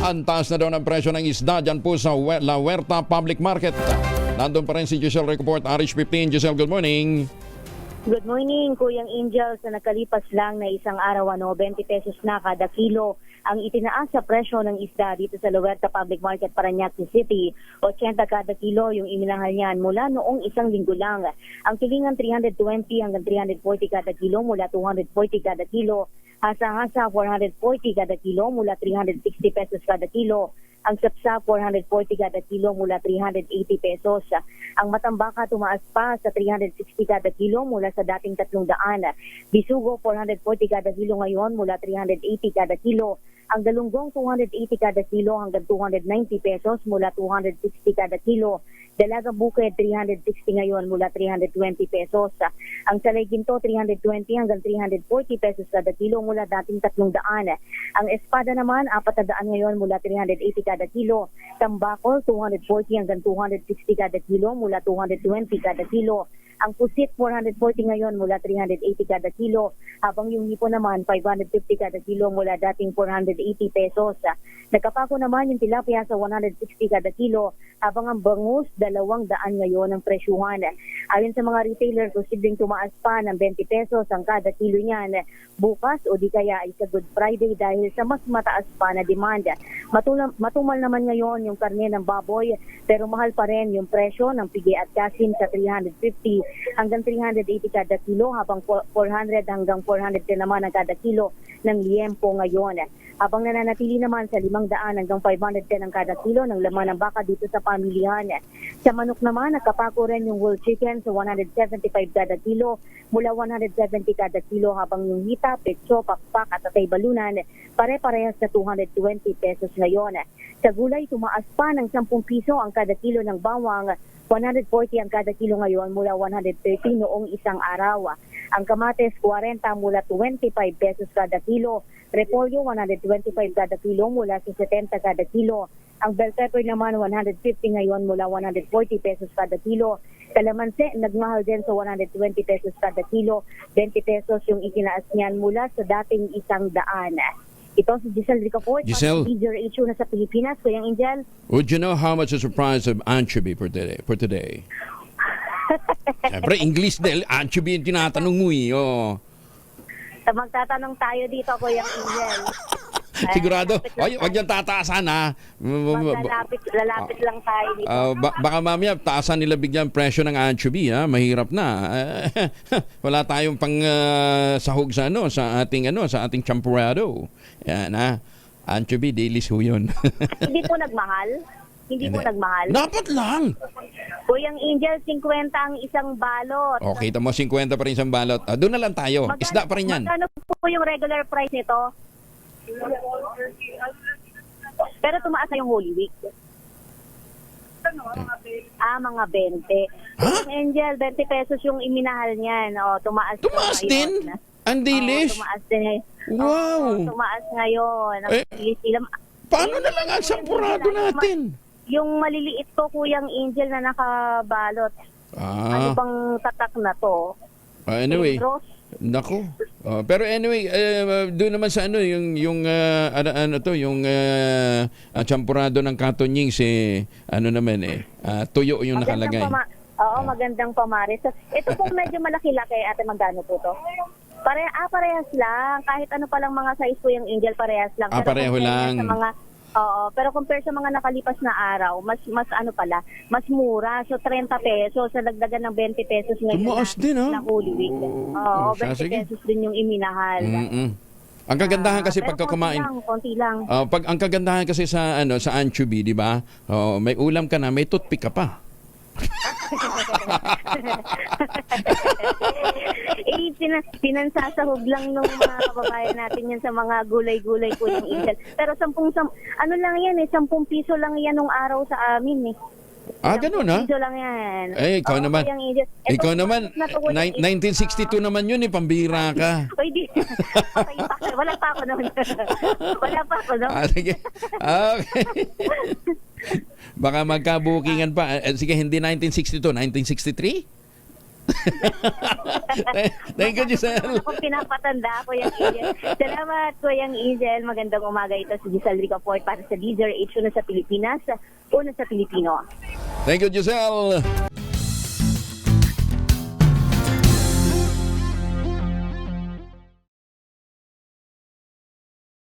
Antas na daw ng presyo ng isda dyan po sa La Huerta Public Market. Nandun pa rin si Giselle Report, RH 15. Giselle, good morning. Good morning, Kuyang Angel. Sa nakalipas lang na isang araw, 20 pesos na kada kilo ang itinaas sa presyo ng isda dito sa La Huerta Public Market, Parañaque City. 80 kada kilo yung iminahal niyan mula noong isang linggo lang. Ang tulingan 320 hanggang 340 kada kilo mula 240 kada kilo. Hasa-hasa 440 kada kilo mula 360 pesos kada kilo. Ang sapsap 440 kada kilo mula 380 pesos. Ang matambaka tumaas pa sa 360 kada kilo mula sa dating 300. Bisugo 440 kada kilo ngayon mula 380 kada kilo. Ang galunggong 280 kada kilo hanggang 290 pesos mula 260 kada kilo. Dalagang bukid 360 ngayon mula 320 pesos. Ang salay ginto 320 hanggang 340 pesos kada kilo mula dating 300. Ang espada naman 400 ngayon mula 380 kada kilo. Tambakol 240 hanggang 260 kada kilo mula 220 kada kilo. Ang pusit 440 ngayon mula 380 kada kilo, habang yung hipo naman 550 kada kilo mula dating 480 pesos. Nagkapako naman yung tilapia sa 160 kada kilo, habang ang bangus 200 ngayon ang presyuhan. Ayon sa mga retailer, posibleng tumaas pa ng 20 pesos ang kada kilo niyan bukas o di kaya ay sa Good Friday dahil sa mas mataas pa na demand. Matumal naman ngayon yung karne ng baboy, pero mahal pa rin yung presyo ng pigi at kasim sa 350 hanggang 380 kada kilo, habang 400 hanggang 410 naman ang kada kilo ng liempo ngayon. Habang nananatili naman sa 500 hanggang 510 ang kada kilo ng laman ng baka dito sa pamilihan. Sa manok naman, nakapako rin yung whole chicken sa 175 kada kilo mula 170 kada kilo, habang yung hita, petso, pakpak at atay balunan pare-parehas sa 220 pesos ngayon. Sa gulay, tumaas pa ng 10 piso ang kada kilo ng bawang, 140 ang kada kilo ngayon mula 130 noong isang araw. Ang kamates 40 mula 25 pesos kada kilo. Repolyo 125 kada kilo mula sa 70 kada kilo. Ang bell pepper naman 150 ngayon mula 140 pesos kada kilo. Kalamansi nagmahal din sa 120 pesos kada kilo. 20 pesos yung itinaas niyan mula sa dating 100. Ito si Giselle Ricaport, Giselle. Major issue na sa Pilipinas. Kuyang Angel. Would you know how much is the price of anchovy for today? Siyempre, English dahil anchovy yung tinatanong mo eh. Oh. So, magtatanong tayo dito, Kuyang Angel. Sigurado? Wag yan tataasan ha. Lalapit lang tayo dito. Baka mamaya taasan nila bigyan presyo ng anchovy ha. Mahirap na. Wala tayong pang sahog sa sa ating champurrado. Yan ha. Anchovy dailies ho yun. Hindi po nagmahal? Hindi po nagmahal? Dapat lang. Kuyang Angel, 50 ang isang balot. Okay, tamo 50 pa rin isang balot. Doon na lang tayo. Isda pa rin yan. Magkano po yung regular price nito? Pero tumaas na yung Holy Week. Mga 20. Huh? Angel, 20 pesos yung iminahal niyan. Tumaas din? Ang dilis? Tumaas din. Wow. Tumaas ngayon. Paano na lang ang sampurado natin? Yung maliliit ko, Kuyang Angel, na nakabalot. Ano bang tatak na to? Anyway. Nako. Pero anyway, doon naman sa yung champurado ng katonying naman tuyo yung nakalagay. Magandang pamaris. So, ito pong medyo malaki-laki, ate, magkano po to? Parehas lang. Kahit ano palang mga size po yung Angel, parehas lang. Pareho lang. Pero compare sa mga nakalipas na araw, mas mas mura. So 30 pesos, sa dagdagan ng 20 pesos ngayon tumaas din, na Holy Week. 20 pesos din yung iminahal. Ang kagandahan kasi pagka kumain, konti lang. ang kagandahan kasi sa anchovy, di ba? May ulam ka na, may toothpick ka pa. Pinansasahog lang nung mga kababayan natin yan sa mga gulay-gulay po yung Angel. Pero 10 piso lang yan nung araw sa amin eh. Ganun ha? 10 piso lang yan. Ikaw naman. Ikaw naman, 1962 naman yun eh, pambira ka. Di. Wala pa ako noon. Sige. Okay. Baka magkabukingan pa. Sige, hindi 1962, 1963? Thank you, Giselle. Kung pinapatanda ko yung Angel. Salamat ko yung Angel. Magandang umaga ito si Giselle Ricafort para sa DZRH, una sa Pilipinas, una sa Pilipino. Thank you, Giselle.